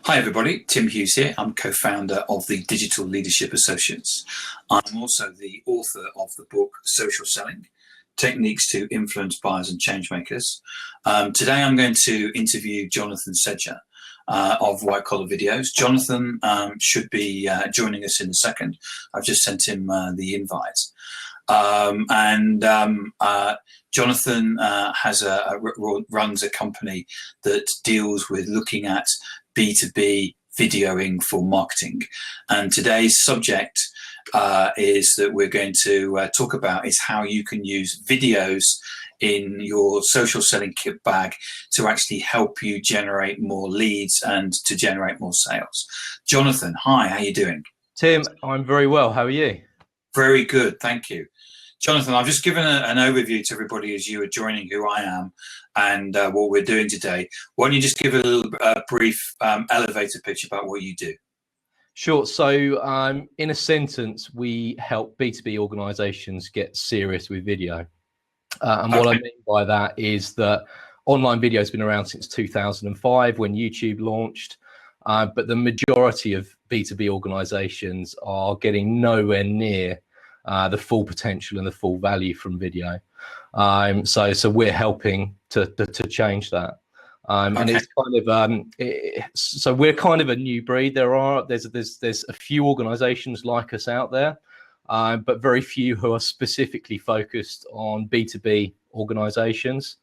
Hi everybody, Tim Hughes here. I'm co-founder of the Digital Leadership Associates. I'm also the author of the book Social Selling, Techniques to Influence Buyers and Changemakers. Today I'm going to interview Jonathan Sedger of White Collar Videos. Jonathan should be joining us in a second. I've just sent him the invite. Jonathan runs a company that deals with looking at B2B videoing for marketing. And today's subject is that we're going to talk about is how you can use videos in your social selling kit bag to actually help you generate more leads and to generate more sales. Jonathan, hi, how are you doing? Tim, I'm very well. How are you? Very good, thank you. Jonathan, I've just given an overview to everybody as you are joining who I am and what we're doing today. Why don't you just give a little brief elevator pitch about what you do? Sure. So in a sentence, we help B2B organizations get serious with video. What I mean by that is that online video has been around since 2005 when YouTube launched. But the majority of B2B organizations are getting nowhere near the full potential and the full value from video. So we're helping to change that. And it's kind of so we're kind of a new breed. There's a few organizations like us out there, but very few who are specifically focused on B2B organizations.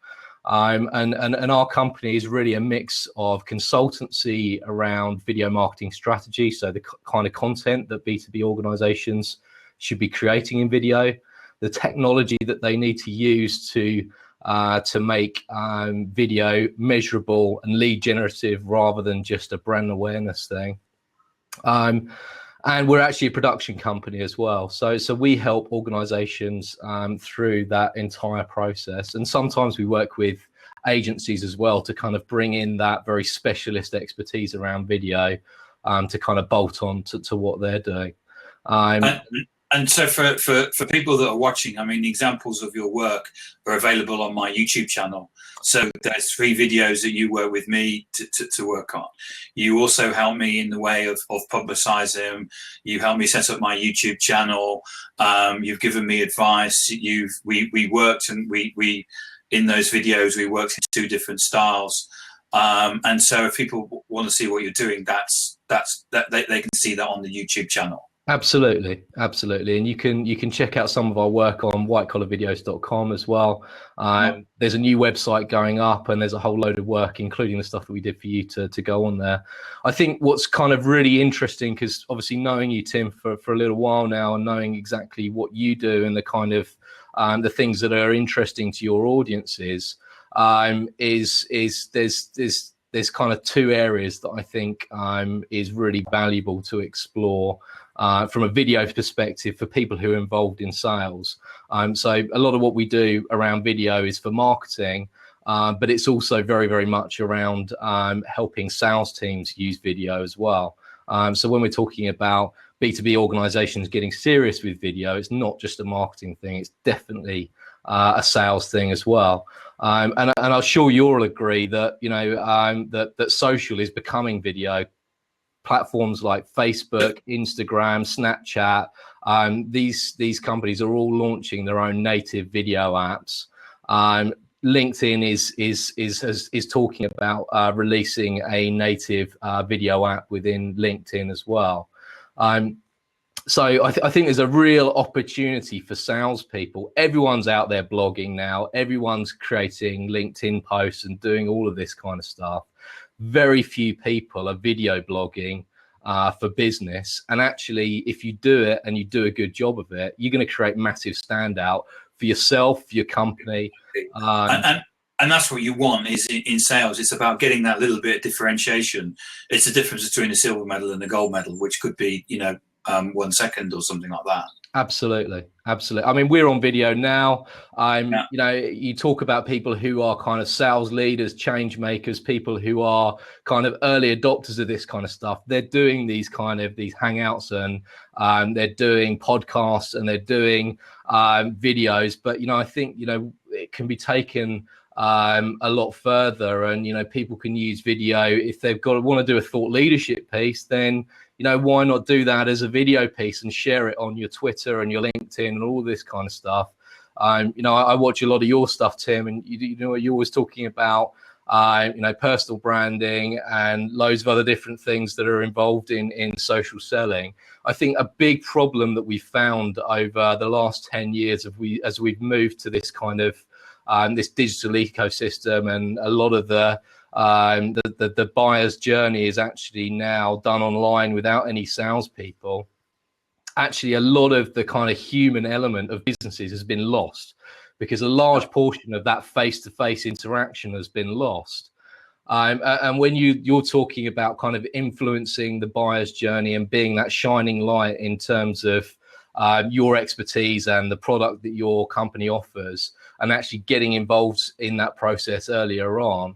And our company is really a mix of consultancy around video marketing strategy, so the kind of content that B2B organizations should be creating in video, the technology that they need to use to make video measurable and lead generative rather than just a brand awareness thing. And we're actually a production company as well. So we help organizations through that entire process. And sometimes we work with agencies as well to kind of bring in that very specialist expertise around video to kind of bolt on to what they're doing. And so for people that are watching, I mean, examples of your work are available on my YouTube channel. So there's 3 videos that you work with me to work on. You also help me in the way of publicizing. You help me set up my YouTube channel. You've given me advice. We worked and we in those videos, we worked in 2 different styles. And so if people want to see what you're doing, they can see that on the YouTube channel. Absolutely. And you can check out some of our work on whitecollarvideos.com as well. There's a new website going up and there's a whole load of work, including the stuff that we did for you to go on there. I think what's kind of really interesting, because obviously knowing you, Tim, for a little while now and knowing exactly what you do and the kind of the things that are interesting to your audiences, is there's kind of 2 areas that I think is really valuable to explore from a video perspective for people who are involved in sales. So a lot of what we do around video is for marketing, but it's also very, very much around helping sales teams use video as well. So when we're talking about B2B organizations getting serious with video, it's not just a marketing thing, it's definitely a sales thing as well. And I'm sure you'll all agree that, you know, that social is becoming video. Platforms like Facebook, Instagram, Snapchat, these companies are all launching their own native video apps. LinkedIn is talking about releasing a native video app within LinkedIn as well. So I think there's a real opportunity for salespeople. Everyone's out there blogging now. Everyone's creating LinkedIn posts and doing all of this kind of stuff. Very few people are video blogging for business. And actually, if you do it and you do a good job of it, you're going to create massive standout for yourself, for your company. And that's what you want is in sales. It's about getting that little bit of differentiation. It's the difference between a silver medal and a gold medal, which could be, 1 second or something like that. Absolutely. I mean, we're on video now. You talk about people who are kind of sales leaders, change makers, people who are kind of early adopters of this kind of stuff. They're doing these hangouts and they're doing podcasts and they're doing videos. But, I think, it can be taken a lot further. And, you know, people can use video if they've want to do a thought leadership piece, then, you know, why not do that as a video piece and share it on your Twitter and your LinkedIn and all this kind of stuff. You know, I watch a lot of your stuff, Tim, and you know, you're always talking about, you know, personal branding and loads of other different things that are involved in social selling. I think a big problem that we found over the last 10 years as we've moved to this kind of this digital ecosystem, and a lot of the buyer's journey is actually now done online without any salespeople. Actually, a lot of the kind of human element of businesses has been lost, because a large portion of that face-to-face interaction has been lost. And when you're talking about kind of influencing the buyer's journey and being that shining light in terms of your expertise and the product that your company offers, and actually getting involved in that process earlier on,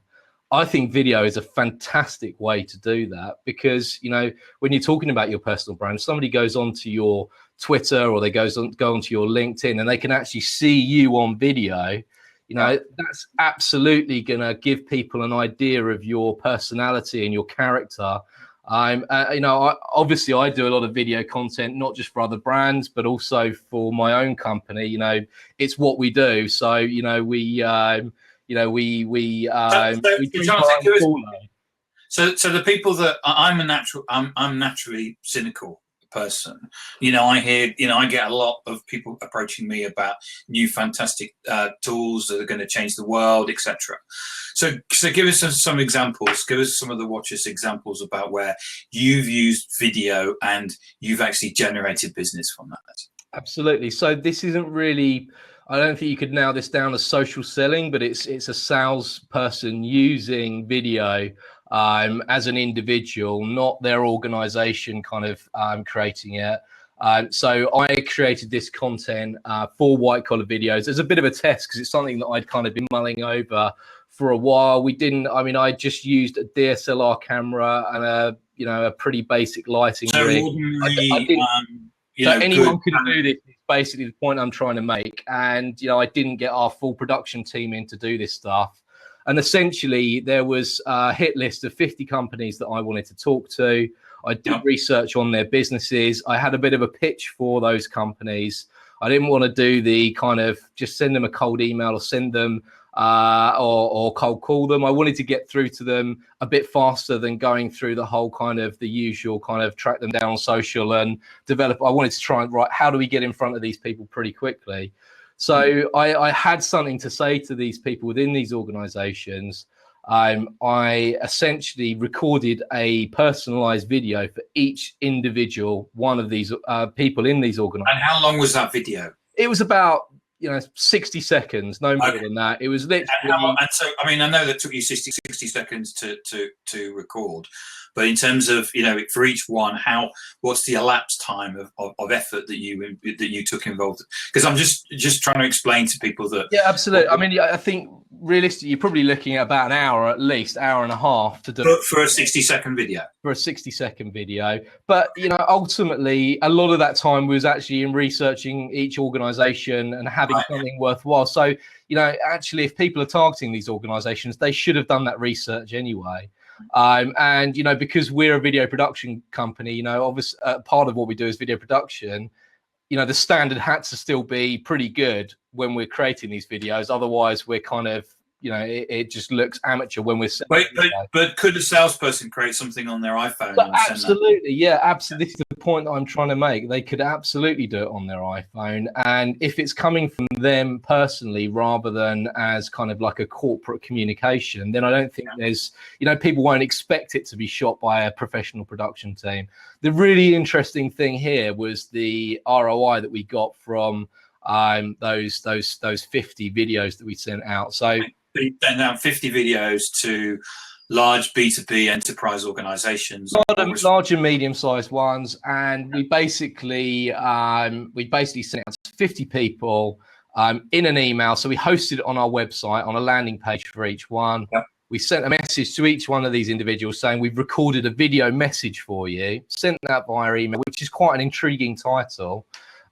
I think video is a fantastic way to do that. Because, you know, when you're talking about your personal brand, somebody goes onto your Twitter or they go onto your LinkedIn and they can actually see you on video. You know, that's absolutely going to give people an idea of your personality and your character. You know, obviously I do a lot of video content, not just for other brands, but also for my own company. You know, it's what we do. So, you know, we do So the people that I'm naturally cynical person. You know, I get a lot of people approaching me about new fantastic tools that are going to change the world, etc. So give us some examples. Give us some of the watchers examples about where you've used video and you've actually generated business from that. Absolutely. So this isn't really, I don't think you could nail this down as social selling, but it's a salesperson using video as an individual, not their organization kind of creating it. So I created this content for White Collar Videos as a bit of a test, because it's something that I'd kind of been mulling over for a while. I just used a DSLR camera and a pretty basic lighting rig. So anyone could do this, is basically the point I'm trying to make. And, you know, I didn't get our full production team in to do this stuff. And essentially there was a hit list of 50 companies that I wanted to talk to. I did research on their businesses. I had a bit of a pitch for those companies. I didn't want to do the kind of just send them a cold email or send them or cold call them. I wanted to get through to them a bit faster than going through the whole kind of the usual kind of track them down on social and develop. I wanted to try and how do we get in front of these people pretty quickly? So I had something to say to these people within these organizations. I essentially recorded a personalized video for each individual one of these people in these organizations. And how long was that video? It was about 60 seconds, no more than that. It was literally. And so, I mean, I know that took you 60 seconds to record, but in terms of, for each one, what's the elapsed time of effort that you took involved? Because I'm just trying to explain to people that. Yeah, absolutely. I mean, I think realistically, you're probably looking at about an hour, at least hour and a half to do for a 60-second video. For a 60-second video, but ultimately, a lot of that time was actually in researching each organisation and having something worthwhile. So, actually, if people are targeting these organisations, they should have done that research anyway. And because we're a video production company, obviously part of what we do is video production. The standard had to still be pretty good when we're creating these videos. Otherwise, we're kind of, it just looks amateur when we're. But could a salesperson create something on their iPhone? Absolutely, yeah, absolutely. This is the point that I'm trying to make. They could absolutely do it on their iPhone, and if it's coming from them personally rather than as kind of like a corporate communication, then I don't think there's, people won't expect it to be shot by a professional production team. The really interesting thing here was the ROI that we got from those 50 videos that we sent out. So. You sent out 50 videos to large B2B enterprise organizations, large and medium-sized ones, and we basically sent out to 50 people in an email. So we hosted it on our website on a landing page for each one. Yep. We sent a message to each one of these individuals saying we've recorded a video message for you. Sent that via email, which is quite an intriguing title.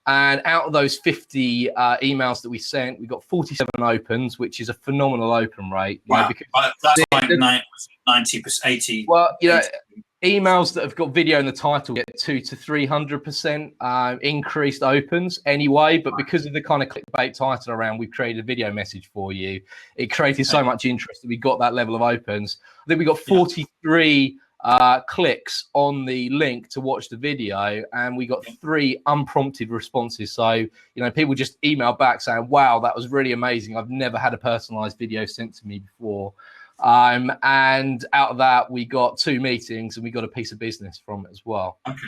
And out of those 50 emails that we sent, we got 47 opens, which is a phenomenal open rate. Wow, that's like 90%, 80. Well, 80. Emails that have got video in the title get 200 to 300% increased opens anyway. But because of the kind of clickbait title around, we've created a video message for you. It created so much interest that we got that level of opens. I think we got 43 clicks on the link to watch the video, and we got 3 unprompted responses. So, people just emailed back saying, wow, that was really amazing. I've never had a personalized video sent to me before. And out of that, we got 2 meetings and we got a piece of business from it as well. Okay.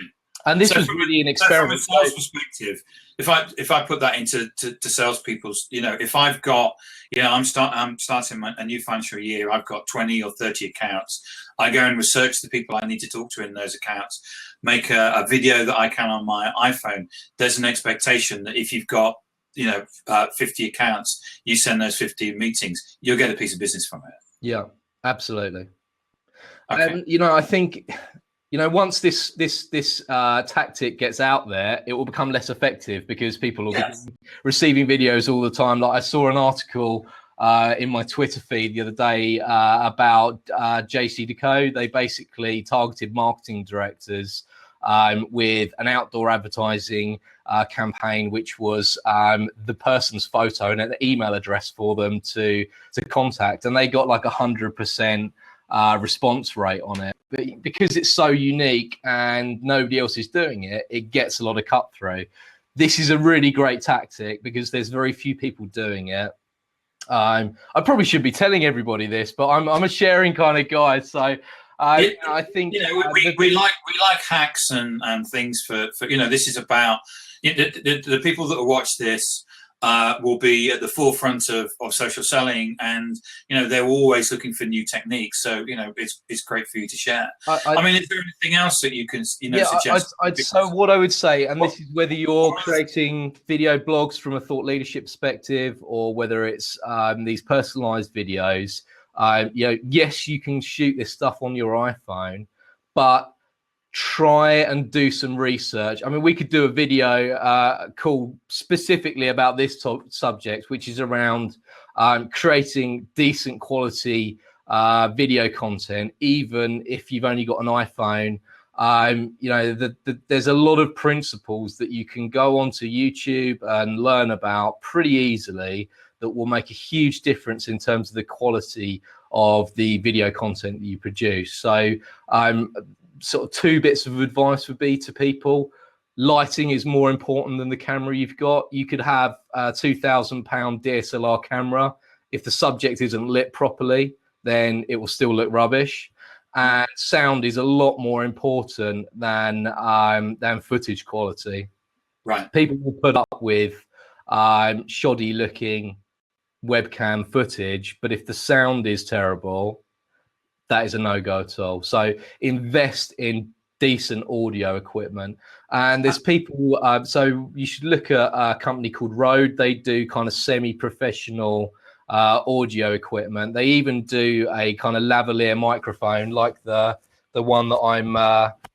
And this was really an experiment. From a sales perspective, if I put that into salespeople's, if I've got, I'm starting a new financial year, I've got 20 or 30 accounts. I go and research the people I need to talk to in those accounts, make a video that I can on my iPhone. There's an expectation that if you've got 50 accounts, you send those 50 meetings, you'll get a piece of business from it. Yeah, absolutely. Okay. I think, once this tactic gets out there, it will become less effective because people will be receiving videos all the time. Like I saw an article in my Twitter feed the other day about JCDecaux. They basically targeted marketing directors with an outdoor advertising campaign, which was the person's photo and an email address for them to contact, and they got like 100% response rate on it. But because it's so unique and nobody else is doing it, it gets a lot of cut through. This is a really great tactic because there's very few people doing it. I probably should be telling everybody this, but I'm a sharing kind of guy, so I think we like hacks and things for this is about the people that will watch this will be at the forefront of social selling, and they're always looking for new techniques. So it's great for you to share. I mean, is there anything else that you can suggest? So what I would say, and this is whether you're creating video blogs from a thought leadership perspective or whether it's these personalized videos. Yes, you can shoot this stuff on your iPhone, but try and do some research. I mean, we could do a video called specifically about this subject, which is around creating decent quality video content, even if you've only got an iPhone. There's a lot of principles that you can go onto YouTube and learn about pretty easily that will make a huge difference in terms of the quality of the video content that you produce. So sort of 2 bits of advice would be to people. Lighting is more important than the camera you've got. You could have a £2,000 DSLR camera. If the subject isn't lit properly, then it will still look rubbish. And sound is a lot more important than footage quality. Right. People will put up with shoddy looking webcam footage, but if the sound is terrible, that is a no-go at all. So invest in decent audio equipment. And there's people, so you should look at a company called Rode. They do kind of semi-professional audio equipment. They even do a kind of lavalier microphone like the one that I'm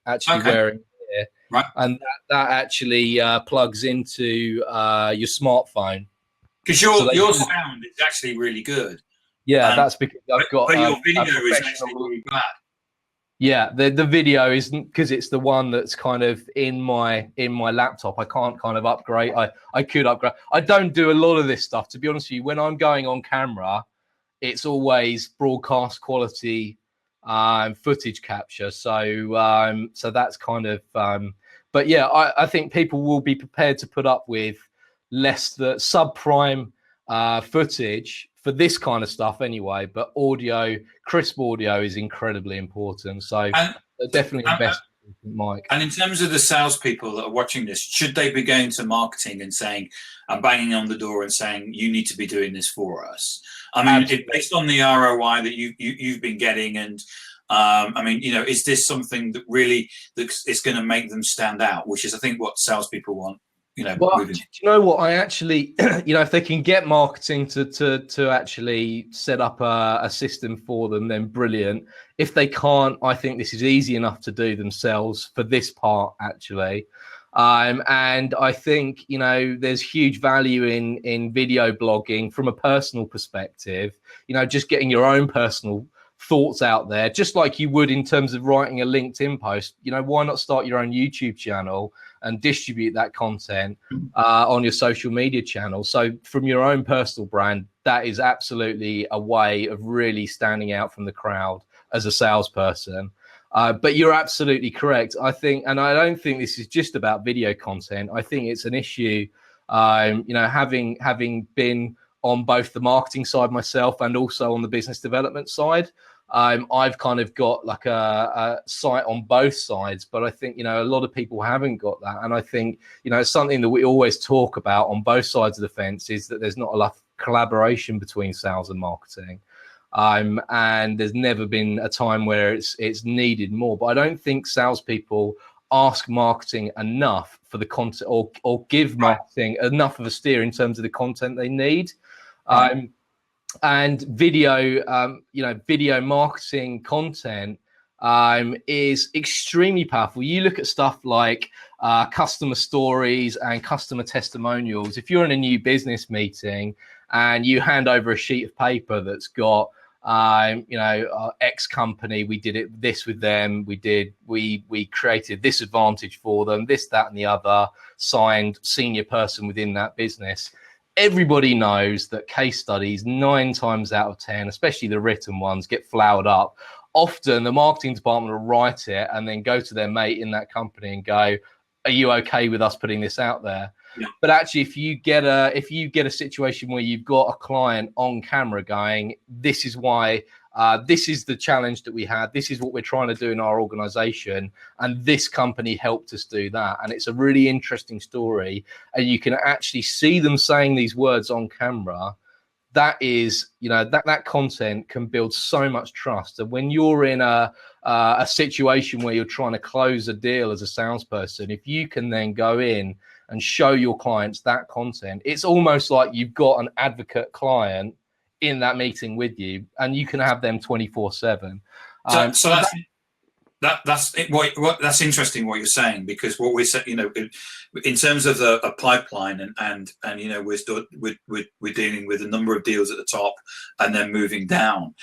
actually wearing here. Right. And that actually plugs into your smartphone. Because your sound is actually really good. Yeah, that's because I've got. But your video is actually really bad. Yeah, the video isn't, because it's the one that's kind of in my laptop. I can't kind of upgrade. I could upgrade. I don't do a lot of this stuff, to be honest with you. When I'm going on camera, it's always broadcast quality footage capture. So that's kind of. But yeah, I think people will be prepared to put up with less the subprime footage for this kind of stuff anyway, but crisp audio is incredibly important. So definitely invest in Mike. And in terms of the salespeople that are watching this, should they be going to marketing and saying, and banging on the door and saying, you need to be doing this for us? I mean, based on the ROI that you've been getting, and is this something that really is going to make them stand out, which is, I think, what salespeople want? Well, do you know what? I actually, if they can get marketing to actually set up a system for them, then brilliant. If they can't, I think this is easy enough to do themselves for this part, actually. And I think, you know, there's huge value in video blogging from a personal perspective, you know, just getting your own personal thoughts out there, just like you would in terms of writing a LinkedIn post. You know, why not start your own YouTube channel and distribute that content on your social media channel? So from your own personal brand, that is absolutely a way of really standing out from the crowd as a salesperson. But you're absolutely correct. I think, and I don't think this is just about video content. I think it's an issue, you know, having been on both the marketing side myself and also on the business development side. I've kind of got like a site on both sides, but I think, you know, a lot of people haven't got that. And I think, you know, it's something that we always talk about on both sides of the fence, is that there's not enough collaboration between sales and marketing. And there's never been a time where it's needed more. But I don't think salespeople ask marketing enough for the content, or give marketing enough of a steer in terms of the content they need. And video, you know, video marketing content is extremely powerful. You look at stuff like customer stories and customer testimonials. If you're in a new business meeting and you hand over a sheet of paper that's got, you know, X company, we did this with them, we created this advantage for them, this, that, and the other, signed senior person within that business. Everybody knows that case studies 9 times out of 10, especially the written ones, get flowered up. Often the marketing department will write it and then go to their mate in that company and go, are you okay with us putting this out there? Yeah. But actually, if you get a situation where you've got a client on camera going, this is why, this is the challenge that we had, this is what we're trying to do in our organization, and this company helped us do that. And it's a really interesting story, and you can actually see them saying these words on camera. That is, you know, that content can build so much trust. And when you're in a situation where you're trying to close a deal as a salesperson, if you can then go in and show your clients that content, it's almost like you've got an advocate client in that meeting with you, and you can have them 24/7. So that's interesting what you're saying, because what we're saying, you know, in terms of a pipeline, and you know, we're dealing with a number of deals at the top and then moving down.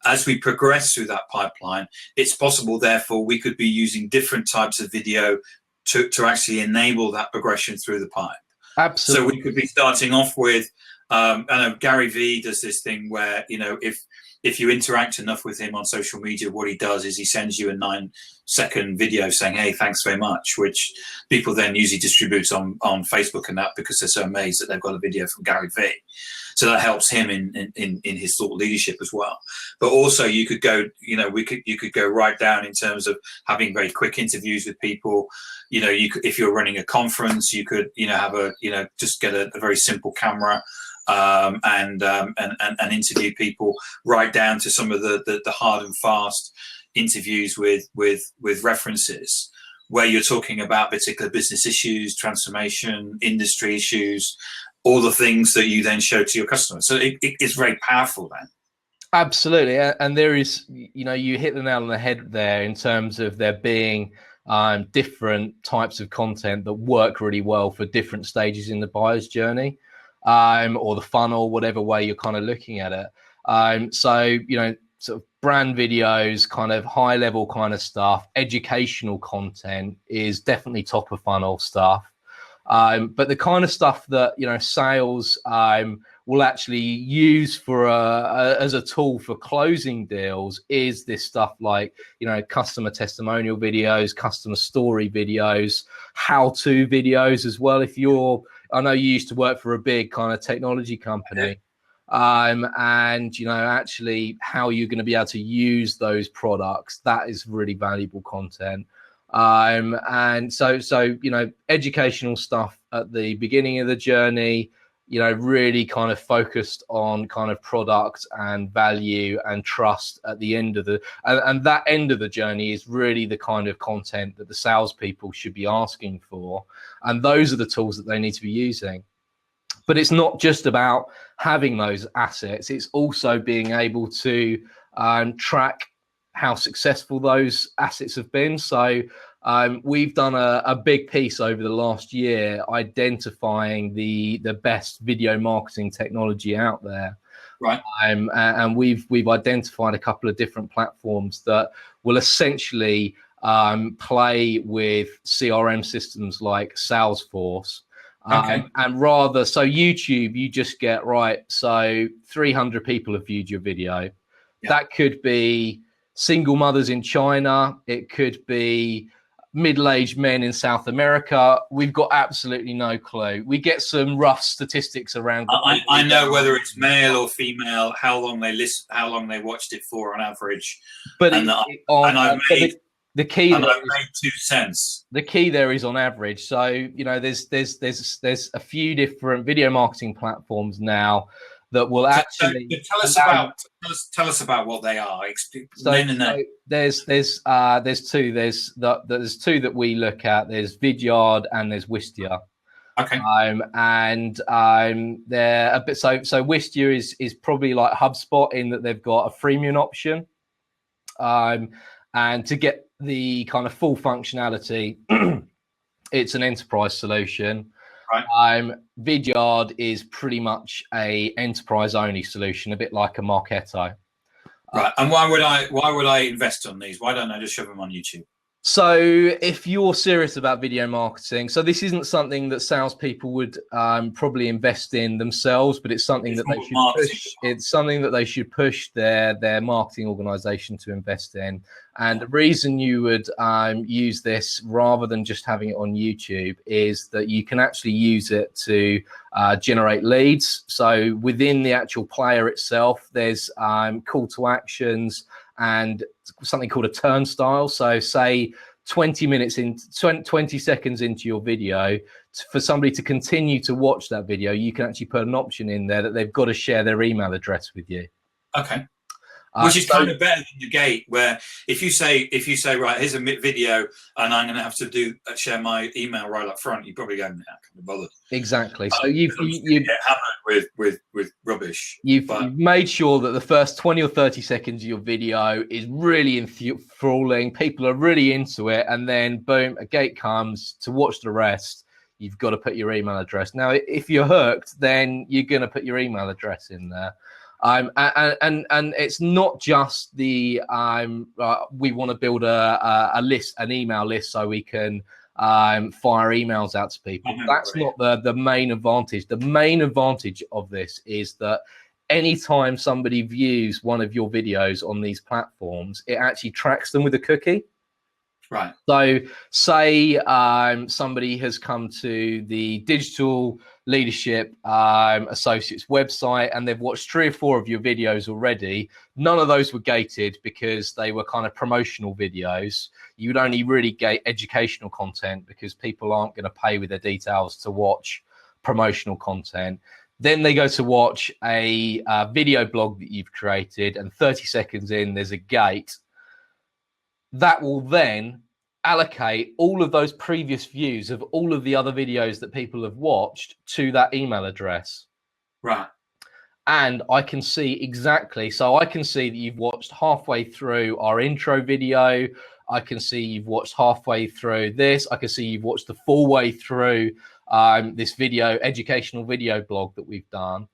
As we progress through that pipeline, it's possible, therefore, we could be using different types of video to actually enable that progression through the pipe. Absolutely. So we could be starting off with, I know Gary Vee does this thing where, you know, if you interact enough with him on social media, what he does is he sends you a 9-second video saying, hey, thanks very much, which people then usually distribute on Facebook and that, because they're so amazed that they've got a video from Gary Vee. So that helps him in his thought leadership as well. But also you could go, you know, you could go right down in terms of having very quick interviews with people. You know, you could, if you're running a conference, you could, you know, have a, you know, just get a very simple camera and interview people, right down to some of the hard and fast interviews with references, where you're talking about particular business issues, transformation, industry issues, all the things that you then show to your customers. So it's very powerful then. Absolutely. And there is, you know, you hit the nail on the head there in terms of there being different types of content that work really well for different stages in the buyer's journey, or the funnel, whatever way you're kind of looking at it. So, you know, sort of brand videos, kind of high level kind of stuff, educational content is definitely top of funnel stuff. But the kind of stuff that, you know, sales will actually use for as a tool for closing deals is this stuff like, you know, customer testimonial videos, customer story videos, how-to videos as well. If you're, I know you used to work for a big kind of technology company, and, you know, actually how you're going to be able to use those products, that is really valuable content. And so, you know, educational stuff at the beginning of the journey, you know, really kind of focused on kind of product and value and trust at the end of the, and that end of the journey is really the kind of content that the salespeople should be asking for. And those are the tools that they need to be using. But it's not just about having those assets. It's also being able to track how successful those assets have been. So we've done a big piece over the last year identifying the best video marketing technology out there. Right. And we've identified a couple of different platforms that will essentially play with CRM systems like Salesforce. And rather, so YouTube, you just get, right, so 300 people have viewed your video. Yeah. That could be single mothers in China. It could be middle-aged men in South America. We've got absolutely no clue. We get some rough statistics around. I know whether it's male or female, how long they listen, how long they watched it for on average. But I've made 2 cents. The key there is on average. So, you know, there's a few different video marketing platforms now that will actually tell us about what they are. There's two. There's two that we look at. There's Vidyard and there's Wistia. Okay. They're a bit so Wistia is probably like HubSpot in that they've got a freemium option. And to get the kind of full functionality, it's an enterprise solution. Right. Vidyard is pretty much a enterprise only solution, a bit like a Marketo. Right. And why would I invest on these? Why don't I just shove them on YouTube? So if you're serious about video marketing, so this isn't something that salespeople would probably invest in themselves, but it's something that they should push. It's something that they should push their marketing organization to invest in. And the reason you would use this rather than just having it on YouTube is that you can actually use it to generate leads. So within the actual player itself, there's call to actions and something called a turnstile. So say 20 seconds into your video, for somebody to continue to watch that video, you can actually put an option in there that they've got to share their email address with you. Okay. Which is kind of better than the gate, where if you say right, here's a video, and I'm going to have to share my email right up front, you probably go, nah, I can't be bothered. Exactly. So you get hammered with rubbish. You've made sure that the first 20 or 30 seconds of your video is really enthralling. People are really into it, and then boom, a gate comes to watch the rest. You've got to put your email address. Now, if you're hooked, then you're going to put your email address in there. And it's not just the we want to build a list, an email list, so we can fire emails out to people. That's not the main advantage. The main advantage of this is that anytime somebody views one of your videos on these platforms, it actually tracks them with a cookie. Right. So say somebody has come to the Digital Leadership Associates website and they've watched 3 or 4 of your videos already. None of those were gated because they were kind of promotional videos. You would only really gate educational content because people aren't going to pay with their details to watch promotional content. Then they go to watch a video blog that you've created, and 30 seconds in, there's a gate. That will then allocate all of those previous views of all of the other videos that people have watched to that email address. Right. And I can see exactly, so I can see that you've watched halfway through our intro video. I can see you've watched halfway through this. I can see you've watched the full way through this video, educational video blog that we've done.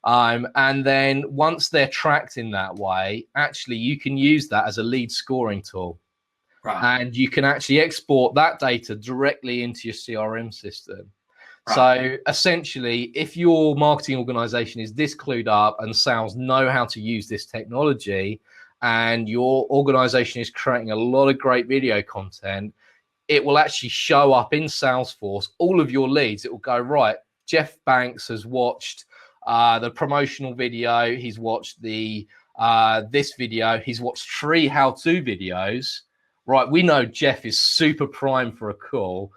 And then once they're tracked in that way, actually you can use that as a lead scoring tool. Right. And you can actually export that data directly into your CRM system. Right. So essentially, if your marketing organization is this clued up and sales know how to use this technology, and your organization is creating a lot of great video content, it will actually show up in Salesforce, all of your leads. It will go, right, Jeff Banks has watched the promotional video. He's watched the this video. He's watched 3 how-to videos. Right, we know Jeff is super prime for a call.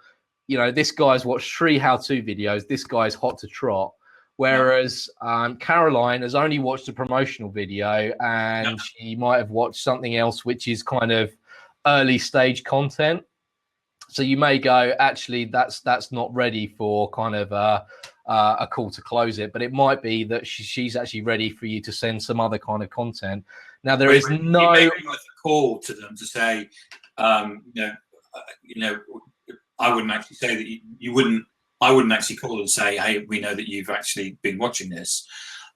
You know, this guy's watched 3 how-to videos. This guy's hot to trot. Whereas Caroline has only watched a promotional video, and she might have watched something else, which is kind of early stage content. So you may go, actually, that's not ready for kind of a call to close it, but it might be that she's actually ready for you to send some other kind of content. Now there is no. It may be worth a call to them to say, I wouldn't actually say that you wouldn't. I wouldn't actually call and say, hey, we know that you've actually been watching this,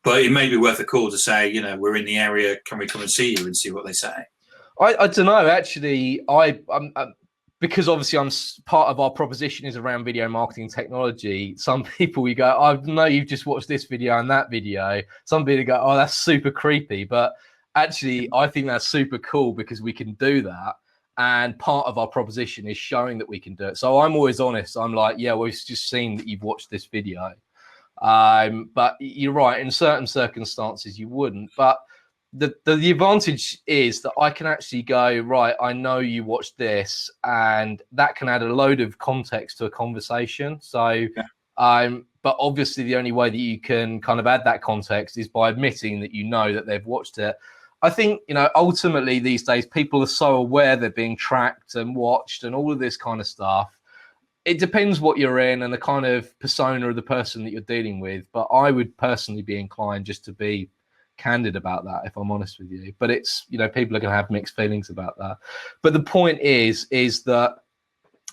but it may be worth a call to say, we're in the area. Can we come and see you and see what they say? I don't know. Actually, I'm because obviously I'm part of our proposition is around video marketing technology. Some people we go, I know you've just watched this video and that video. Some people go, oh, that's super creepy. But actually, I think that's super cool because we can do that. And part of our proposition is showing that we can do it. So I'm always honest. I'm like, yeah, we've just seen that you've watched this video. But you're right. In certain circumstances, you wouldn't. But the advantage is that I can actually go, right, I know you watched this, and that can add a load of context to a conversation. So, but obviously the only way that you can kind of add that context is by admitting that you know that they've watched it. I think, ultimately these days, people are so aware they're being tracked and watched and all of this kind of stuff. It depends what you're in and the kind of persona of the person that you're dealing with. But I would personally be inclined just to be candid about that, if I'm honest with you. But it's, people are going to have mixed feelings about that. But the point is that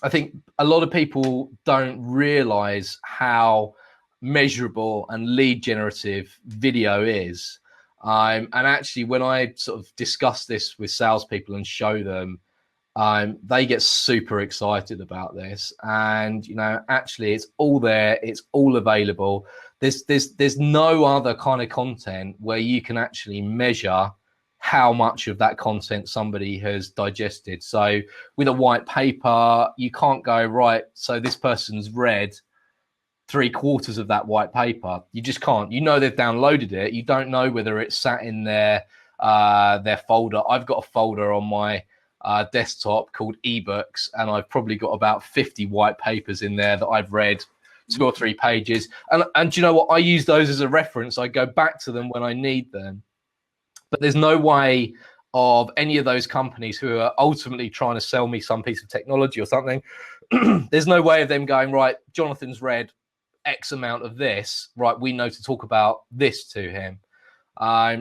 I think a lot of people don't realize how measurable and lead generative video is. And actually, when I sort of discuss this with salespeople and show them, they get super excited about this. And, actually it's all there. It's all available. There's no other kind of content where you can actually measure how much of that content somebody has digested. So with a white paper, you can't go, right, so this person's read 3/4 of that white paper. You just can't. They've downloaded it. You don't know whether it's sat in their folder. I've got a folder on my desktop called ebooks, and I've probably got about 50 white papers in there that I've read 2 or 3 pages. And do you know what? I use those as a reference. I go back to them when I need them. But there's no way of any of those companies who are ultimately trying to sell me some piece of technology or something. There's no way of them going, right, Jonathan's read X amount of this, right, we know to talk about this to him.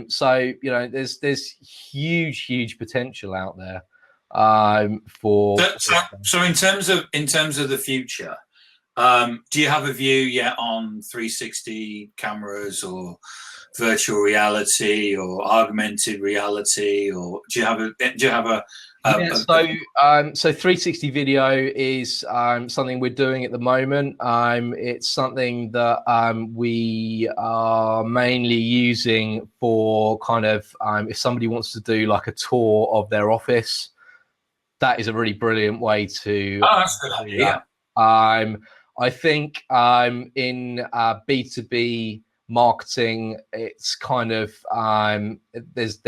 So there's huge potential out there for so in terms of the future, do you have a view yet on 360 cameras or virtual reality or augmented reality, or do you have a so 360 video is something we're doing at the moment. It's something that we are mainly using for kind of if somebody wants to do like a tour of their office, that is a really brilliant way to. Oh, that's a good idea. I think in B2B marketing, it's kind of there's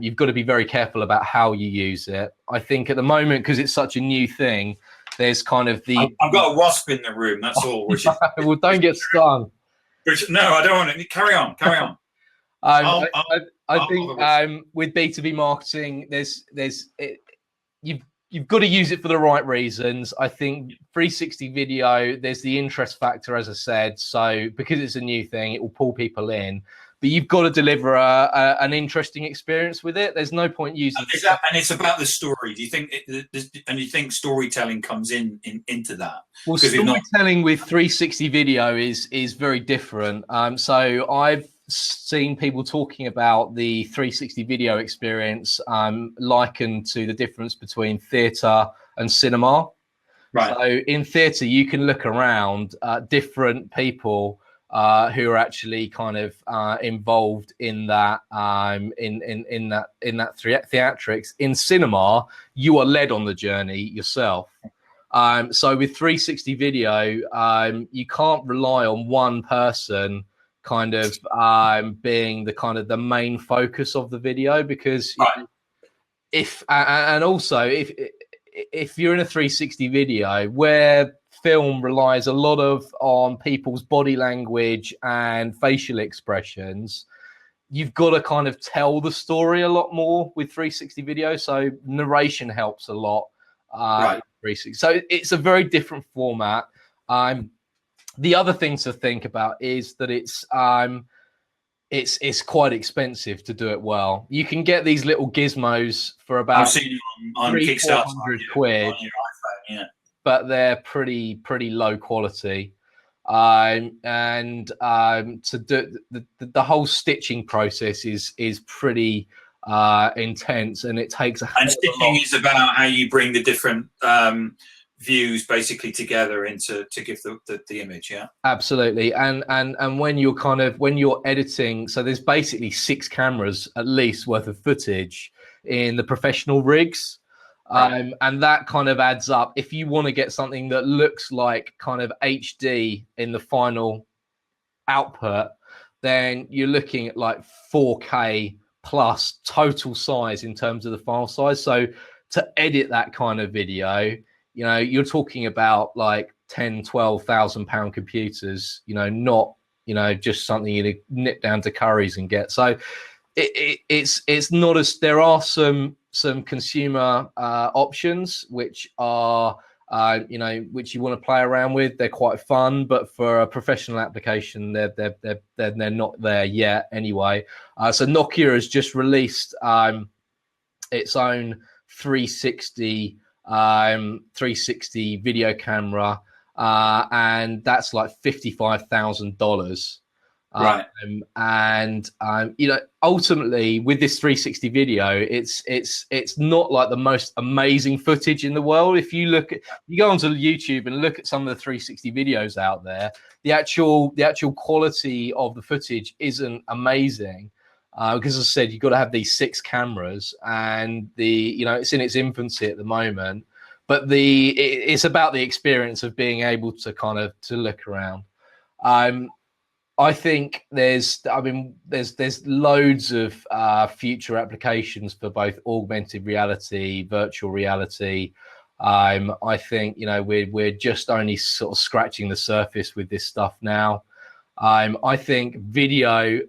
you've got to be very careful about how you use it. I think at the moment, because it's such a new thing, there's kind of I've got a wasp in the room, that's all. Which is, well, don't get stung. No, I don't want it. Carry on. I think with B2B marketing, you've got to use it for the right reasons. I think 360 video, there's the interest factor, as I said. So because it's a new thing, it will pull people in. But you've got to deliver an interesting experience with it. There's no point using. And it's about the story. Do you think? And you think storytelling comes into that? Well, storytelling with 360 video is very different. So I've seen people talking about the 360 video experience likened to the difference between theatre and cinema. Right. So in theatre, you can look around different people who are actually kind of involved in that in that theatrics. In cinema, you are led on the journey yourself. So with 360 video, you can't rely on one person kind of being the kind of the main focus of the video, because right. if you're in a 360 video where film relies a lot on people's body language and facial expressions, you've got to kind of tell the story a lot more with 360 video. So narration helps a lot. Right. 360. So it's a very different format. The other thing to think about is that it's quite expensive to do it well. You can get these little gizmos for about I've seen it on Kickstarter, 400 quid, on your iPhone, yeah. but they're pretty low quality. To do the whole stitching process is pretty intense, and it takes a and stitching is about how you bring the different views basically together to give the image. Yeah, absolutely. And when you're editing, so there's basically 6 cameras at least worth of footage in the professional rigs. right. And that kind of adds up. If you want to get something that looks like kind of HD in the final output, then you're looking at like 4K plus total size in terms of the file size. So to edit that kind of video, you're talking about like 10,000-12,000 pound computers, not just something you nip down to Curry's and get. So it's not as, there are some consumer options which are which you want to play around with. They're quite fun, but for a professional application, they're not there yet anyway. So Nokia has just released its own 360 video camera, and that's like $55,000. Right. Ultimately with this 360 video, it's not like the most amazing footage in the world. If you go onto YouTube and look at some of the 360 videos out there, the actual quality of the footage isn't amazing, because as I said, you've got to have these 6 cameras, and it's in its infancy at the moment. But it's about the experience of being able to to look around. I think there's loads of future applications for both augmented reality, virtual reality. I think we're just only sort of scratching the surface with this stuff now. I think video,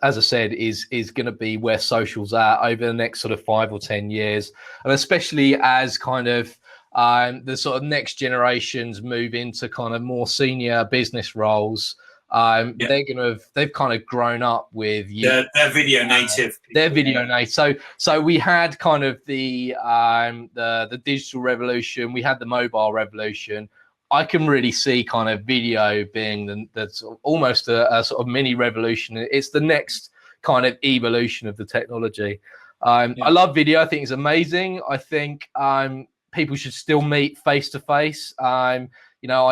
as I said, is going to be where social's at over the next sort of 5 or 10 years, and especially as the sort of next generations move into kind of more senior business roles. They've kind of grown up with they're video native. They're video native. So we had kind of the digital revolution. We had the mobile revolution. I can really see kind of video being the sort of almost a sort of mini revolution. It's the next kind of evolution of the technology. I love video. I think it's amazing. I think people should still meet face to face. I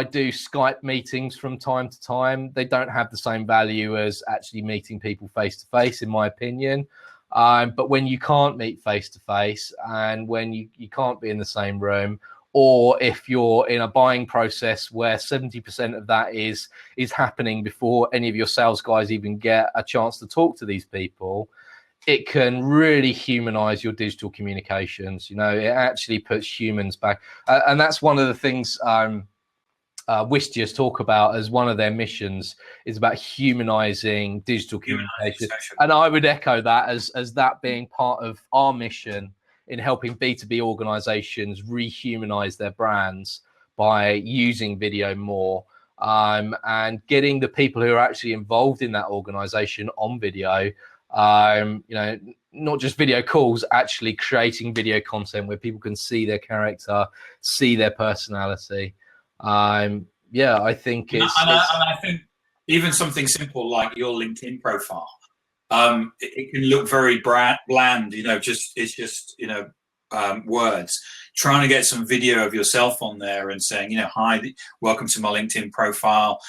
do Skype meetings from time to time. They don't have the same value as actually meeting people face to face, in my opinion. But when you can't meet face to face, and when you can't be in the same room, or if you're in a buying process where 70% of that is happening before any of your sales guys even get a chance to talk to these people, it can really humanize your digital communications. It actually puts humans back. And that's one of the things Wistia's talk about as one of their missions, is about humanizing digital communication. And I would echo that as that being part of our mission in helping B2B organizations rehumanize their brands by using video more, and getting the people who are actually involved in that organization on video, not just video calls, actually creating video content where people can see their character, see their personality. I think I think even something simple like your LinkedIn profile, it can look very bland. It's just words. Trying to get some video of yourself on there and saying, hi, welcome to my LinkedIn profile.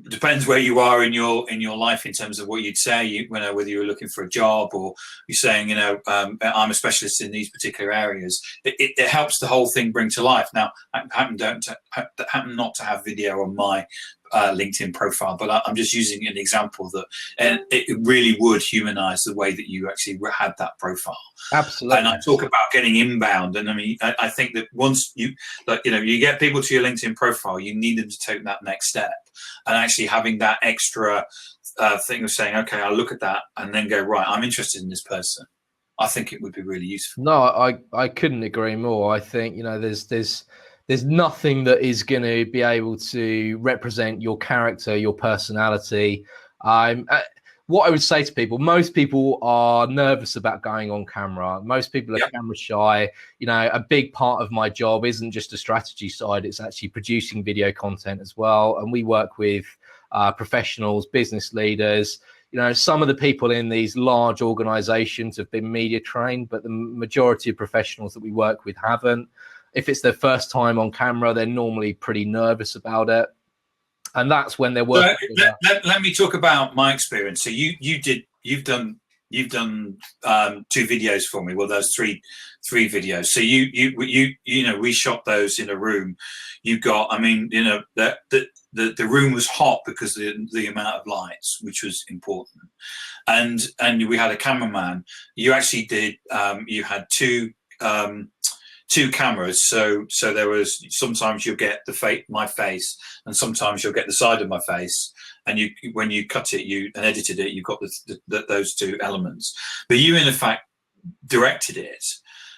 Depends where you are in your life in terms of what you'd say. Whether you're looking for a job or you're saying, I'm a specialist in these particular areas. It helps the whole thing bring to life. Now, I happen not to have video on my LinkedIn profile, but I'm just using an example that, and it really would humanize the way that you actually had that profile. Absolutely. And I talk about getting inbound, and I mean, I think that once you get people to your LinkedIn profile, you need them to take that next step, and actually having that extra thing of saying, okay, I'll look at that and then go, right, I'm interested in this person. I think it would be really useful. No, I couldn't agree more. I think there's there's nothing that is going to be able to represent your character, your personality. What I would say to people, most people are nervous about going on camera. Most people are camera shy. You know, a big part of my job isn't just a strategy side, it's actually producing video content as well. And we work with professionals, business leaders. You know, some of the people in these large organizations have been media trained, but the majority of professionals that we work with haven't. If it's their first time on camera, they're normally pretty nervous about it. And that's when they're working. So let me talk about my experience. So you've done 2 videos for me. Well, those three videos. So you know, we shot those in a room. You got, I mean, you know, the room was hot because of the amount of lights, which was important. And we had a cameraman. You actually did. You had two cameras, so there was, sometimes you'll get my face, and sometimes you'll get the side of my face, and when you cut it and edited it, you've got those 2 elements. But you in fact directed it.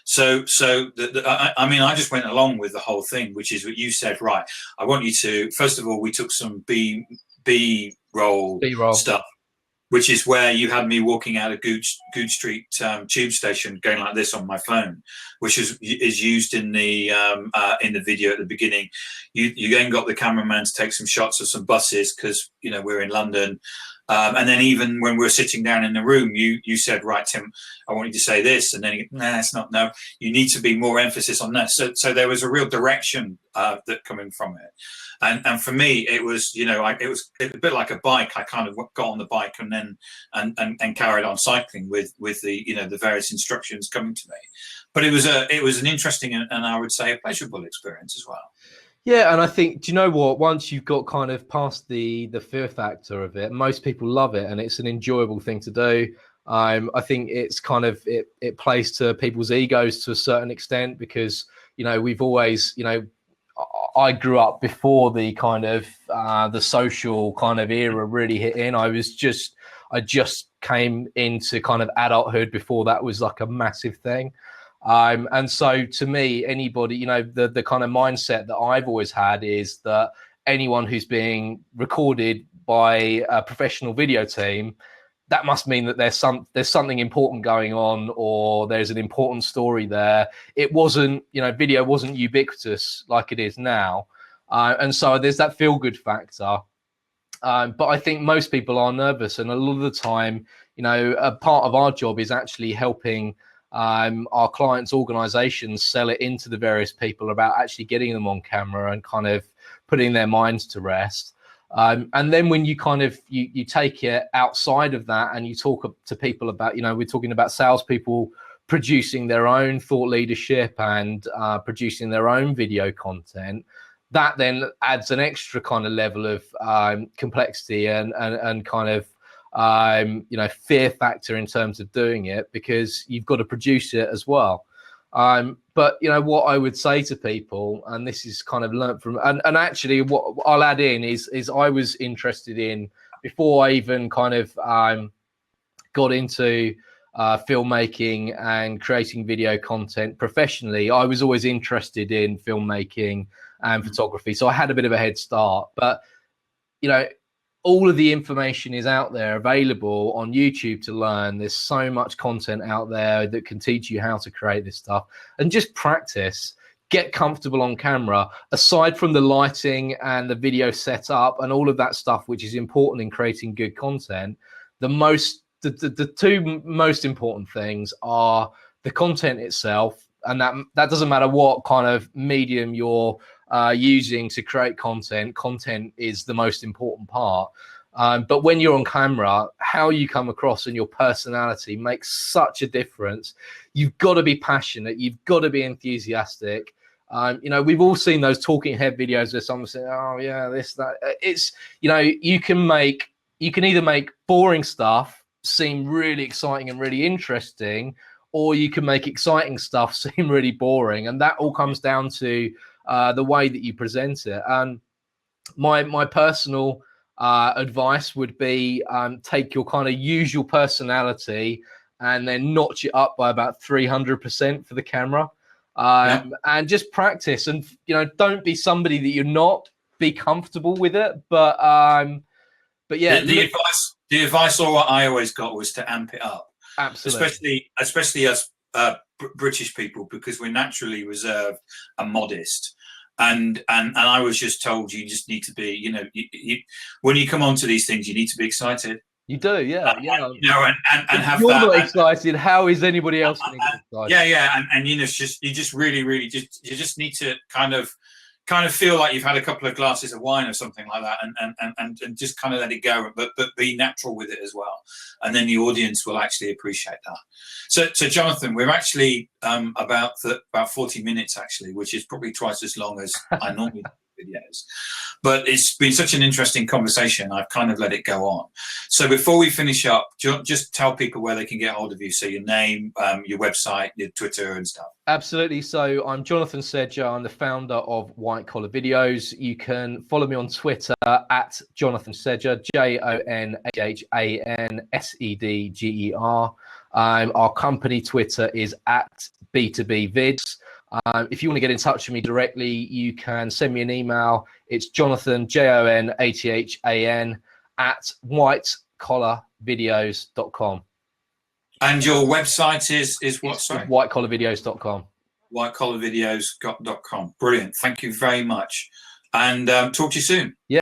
So I mean, I just went along with the whole thing, which is what you said. Right, I want you to, first of all, we took some B-roll stuff, which is where you had me walking out of Goode Street tube station, going like this on my phone, which is used in the video at the beginning. You then got the cameraman to take some shots of some buses because, you know, we're in London. And then even when we were sitting down in the room, you said, right, Tim, I want you to say this. And then, nah, it's not, no, you need to be more emphasis on that. So there was a real direction that coming from it. And for me, it was, you know, it was a bit like a bike. I kind of got on the bike and then and carried on cycling with the, you know, the various instructions coming to me. But it was an interesting and I would say a pleasurable experience as well. Yeah, and I think, do you know what? Once you've got kind of past the fear factor of it, most people love it, and it's an enjoyable thing to do. I think it's kind of it plays to people's egos to a certain extent because, you know, we've always, you know, I grew up before the kind of the social kind of era really hit in. I just came into kind of adulthood before that was like a massive thing. And so to me, anybody, you know, the kind of mindset that I've always had is that anyone who's being recorded by a professional video team, that must mean that there's something important going on, or there's an important story there. It wasn't, you know, video wasn't ubiquitous like it is now. And so there's that feel good factor. But I think most people are nervous, and a lot of the time, you know, a part of our job is actually helping our clients' organizations sell it into the various people about actually getting them on camera and kind of putting their minds to rest. And then when you kind of you take it outside of that and you talk to people about, you know, we're talking about salespeople producing their own thought leadership and producing their own video content, that then adds an extra kind of level of complexity and kind of you know, fear factor in terms of doing it, because you've got to produce it as well. But you know what I would say to people, and this is kind of learnt from, and actually what I'll add in is I was interested in, before I even kind of got into filmmaking and creating video content professionally, I was always interested in filmmaking and photography, so I had a bit of a head start. But you know, all of the information is out there available on YouTube to learn. There's so much content out there that can teach you how to create this stuff, and just practice, get comfortable on camera. Aside from the lighting and the video setup and all of that stuff, which is important in creating good content, the 2 most important things are the content itself, and that doesn't matter what kind of medium you're using to create content. Content is the most important part. But when you're on camera, how you come across and your personality makes such a difference. You've got to be passionate. You've got to be enthusiastic. You know, we've all seen those talking head videos where someone says, oh yeah, this, that. It's, you know, you can either make boring stuff seem really exciting and really interesting, or you can make exciting stuff seem really boring. And that all comes down to the way that you present it. And my personal advice would be take your kind of usual personality and then notch it up by about 300% for the camera. and just practice. And don't be somebody that you're not. Be comfortable with it, but yeah. The advice or what I always got was to amp it up. Absolutely, especially as British people, because we're naturally reserved and modest. And I was just told you just need to be, when you come onto these things, you need to be excited. You do, yeah. And have you're that. Not excited. How is anybody else going to get excited? Yeah. And you just really just need to kind of feel like you've had a couple of glasses of wine or something like that, and just kind of let it go, but be natural with it as well, and then the audience will actually appreciate that. So Jonathan, we're actually about 40 minutes actually, which is probably twice as long as I normally do videos, but it's been such an interesting conversation. I've kind of let it go on. So before we finish up, just tell people where they can get hold of you. So your name, your website, your Twitter and stuff. Absolutely. So I'm Jonathan Sedger. I'm the founder of White Collar Videos. You can follow me on Twitter at Jonathan Sedger, JONATHANSEDGER. Our company Twitter is at B2B Vids. If you want to get in touch with me directly, you can send me an email. It's Jonathan, JONATHAN, at whitecollarvideos.com. And your website is what? Sorry? Whitecollarvideos.com. Whitecollarvideos.com. Brilliant. Thank you very much. And talk to you soon. Yeah.